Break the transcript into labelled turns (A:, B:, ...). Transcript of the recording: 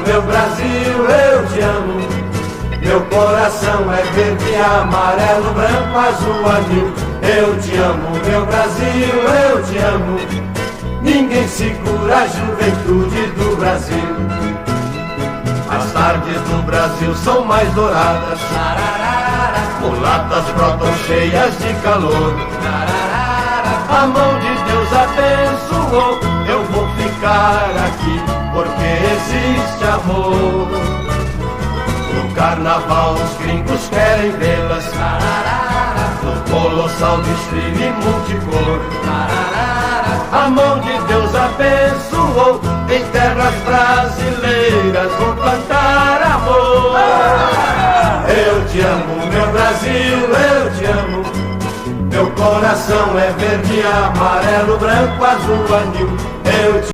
A: meu Brasil, eu te amo. Meu coração é verde, amarelo, branco, azul, anil. Eu te amo, meu Brasil, eu te amo. Ninguém segura a juventude do Brasil. As tardes do Brasil são mais douradas, mulatas brotam cheias de calor. A mão de Deus abençoou, eu vou ficar aqui porque existe amor. No carnaval os gringos querem vê-las, no colossal desfile multicolor. A mão de Deus abençoou, em terras brasileiras vou plantar amor. Eu te amo, meu Brasil, eu te amo. Meu coração é verde, amarelo, branco, azul, anil. Eu te